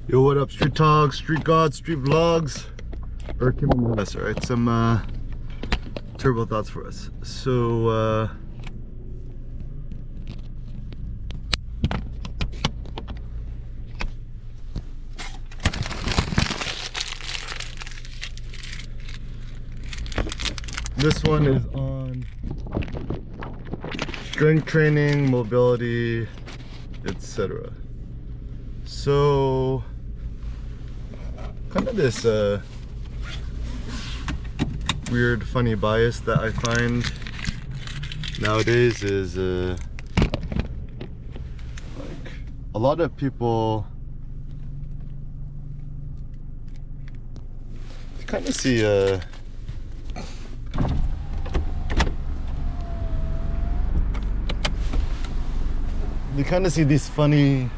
Yo, what up, street talks, street gods, street vlogs? Or Kim and Wes, alright? Some turbo thoughts for us. So this one is on strength training, mobility, etc. So kind of this weird funny bias that I find nowadays is like a lot of people kind of see you kind of see these funny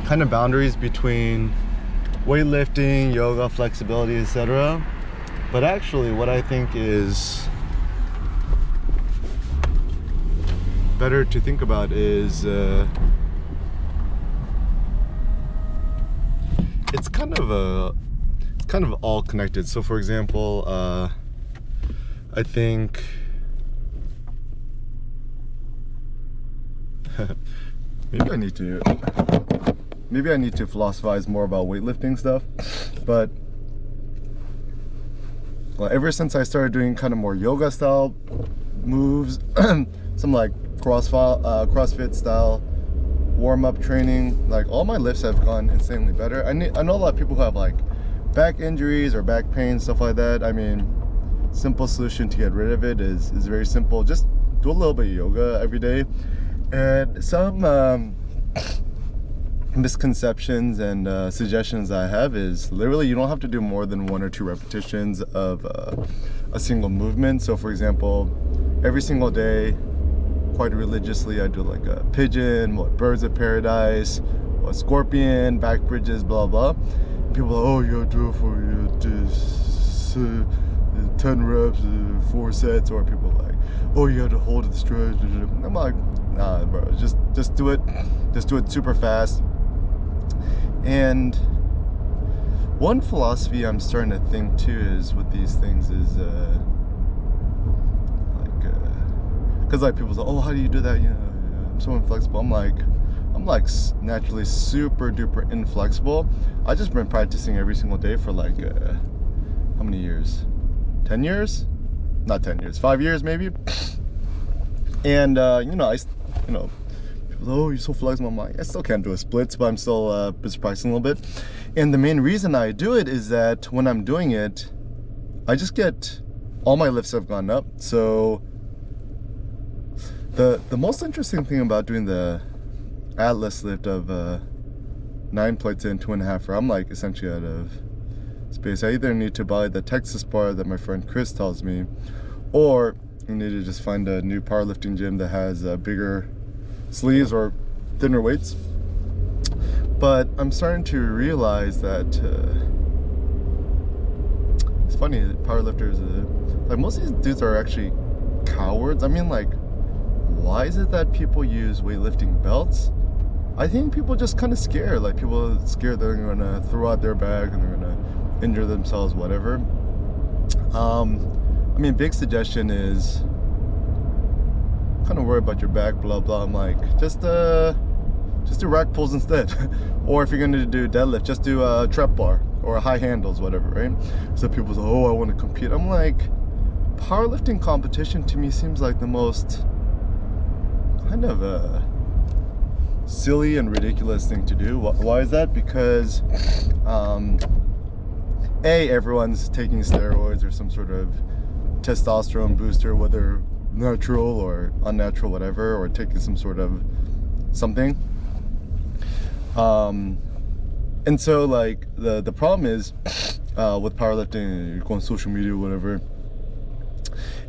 kind of boundaries between weightlifting, yoga, flexibility, etc. But actually what I think is better to think about is it's kind of all connected. So for example, I think maybe I need to philosophize more about weightlifting stuff, but well, ever since I started doing kind of more yoga style moves, some like CrossFit style warm-up training, like all my lifts have gone insanely better. I know a lot of people who have like back injuries or back pain, stuff like that. I mean, simple solution to get rid of it is very simple. Just do a little bit of yoga every day. And some misconceptions and suggestions I have is literally you don't have to do more than 1 or 2 repetitions of a single movement. So for example, every single day, quite religiously, I do like a pigeon, birds of paradise, a scorpion, back bridges, blah blah. People are, oh, you gotta do it for 10 reps, 4 sets, or people are like, oh, you have to hold the stretch. I'm like, nah, bro, just do it super fast. And one philosophy I'm starting to think too is with these things is because like people say, oh, how do you do that? You know, I'm so inflexible. I'm like naturally super duper inflexible. I just been practicing every single day for like how many years? 10 years? Not 10 years, 5 years maybe. And people, oh, you're so flexible. I'm like, I still can't do a splits, but I'm still just practicing a little bit. And the main reason I do it is that when I'm doing it, I just get, all my lifts have gone up. So the most interesting thing about doing the Atlas lift of 9 plates in 2.5 I'm like essentially out of space. I either need to buy the Texas bar that my friend Chris tells me, or I need to just find a new powerlifting gym that has bigger sleeves or thinner weights. But I'm starting to realize that it's funny that powerlifters, like most of these dudes are actually cowards. I mean, like, why is it that people use weightlifting belts? I think people just kind of scared. Like, people are scared they're gonna throw out their bag and they're gonna injure themselves, whatever. I mean, big suggestion is kind of worry about your back, blah blah. I'm like, just do rack pulls instead. Or if you're gonna do deadlift, just do a trap bar or high handles, whatever, right? So people say, oh, I want to compete. I'm like, powerlifting competition to me seems like the most kind of silly and ridiculous thing to do. Why is that? Because everyone's taking steroids or some sort of testosterone booster, whether natural or unnatural, whatever, or taking some sort of something. And so like the problem is with powerlifting, you're going social media, whatever.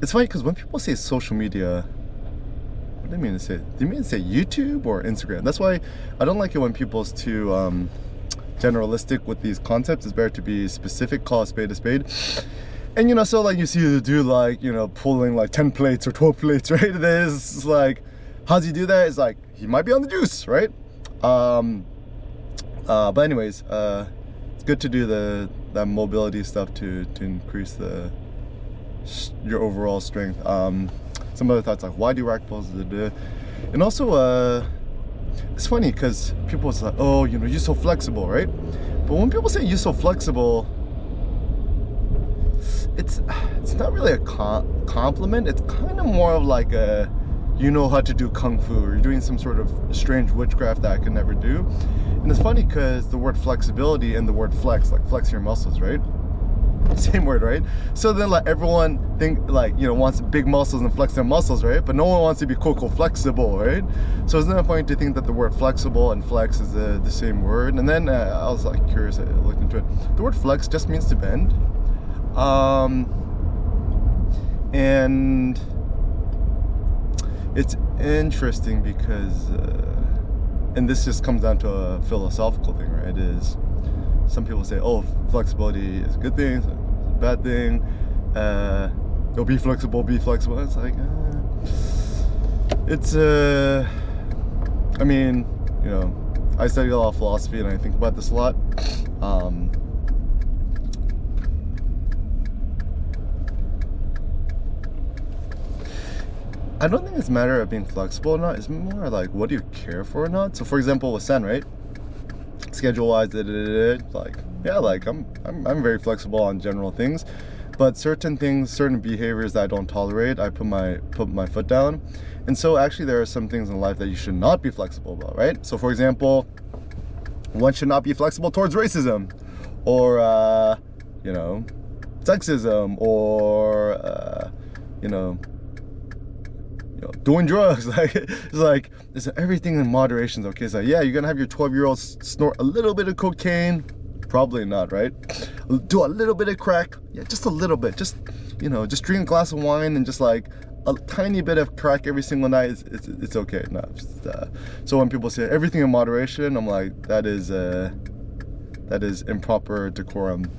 It's funny because when people say social media, what do they mean to say? Do you mean to say YouTube or Instagram? That's why I don't like it when people's too generalistic with these concepts. It's better to be specific, call a spade a spade. And you know, so like you see the dude like, you know, pulling like 10 plates or 12 plates, right? It's like, how's he do that? It's like, he might be on the juice, right? But anyways, it's good to do that mobility stuff to increase your overall strength. Some other thoughts like, why do rack pulls? And also, it's funny because people say, oh, you know, you're so flexible, right? But when people say you're so flexible, it's not really a compliment. It's kind of more of like a, you know how to do kung fu, or you're doing some sort of strange witchcraft that I could never do. And it's funny because the word flexibility and the word flex, like flex your muscles, right? Same word, right? So then like everyone wants big muscles and flex their muscles, right? But no one wants to be quote flexible, right? So it's not funny to think that the word flexible and flex is the same word. And then I was like curious, I looked into it. The word flex just means to bend. And it's interesting because and this just comes down to a philosophical thing, right? Is some people say, oh, flexibility is a good thing, it's a bad thing. Oh, be flexible, be flexible. It's like, I mean, you know, I study a lot of philosophy and I think about this a lot. I don't think it's a matter of being flexible or not. It's more like, what do you care for or not? So for example, with Sen, right? Schedule wise, like, yeah, like I'm very flexible on general things, but certain things, certain behaviors that I don't tolerate, I put my foot down. And so actually there are some things in life that you should not be flexible about, right? So for example, one should not be flexible towards racism, or you know, sexism, or you know, doing drugs. Like it's everything in moderation is okay. It's like, yeah, you're gonna have your 12-year-old snort a little bit of cocaine, probably not, right? Do a little bit of crack, yeah, just a little bit, just, you know, just drink a glass of wine and just like a tiny bit of crack every single night. It's okay. No, just, so when people say everything in moderation, I'm like, that is improper decorum.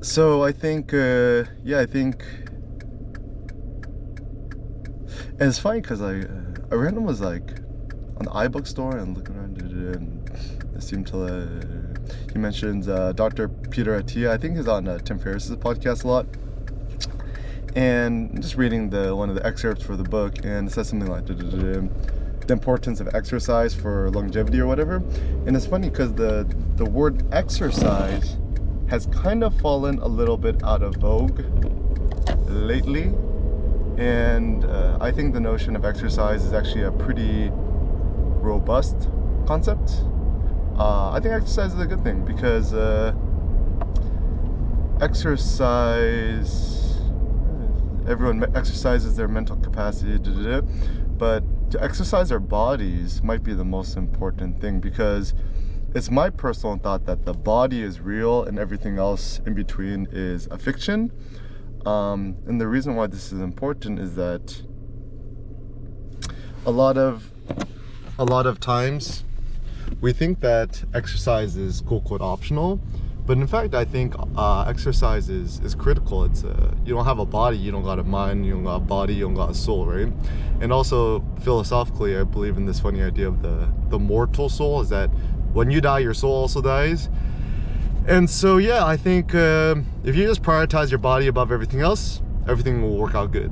So I think and it's funny because I randomly was like on the iBook store and looking around, and it seemed to he mentions Dr. Peter Attia. I think he's on Tim Ferriss's podcast a lot, and just reading one of the excerpts for the book, and it says something like the importance of exercise for longevity or whatever. And it's funny because the word exercise has kind of fallen a little bit out of vogue lately. And I think the notion of exercise is actually a pretty robust concept. I think exercise is a good thing because everyone exercises their mental capacity, but to exercise our bodies might be the most important thing, because it's my personal thought that the body is real and everything else in between is a fiction. And the reason why this is important is that a lot of times we think that exercise is quote optional, but in fact I think exercise is critical. It's you don't have a body, you don't got a mind, you don't got a body, you don't got a soul, right? And also philosophically, I believe in this funny idea of the mortal soul, is that when you die, your soul also dies. And so, yeah, I think if you just prioritize your body above everything else, everything will work out good.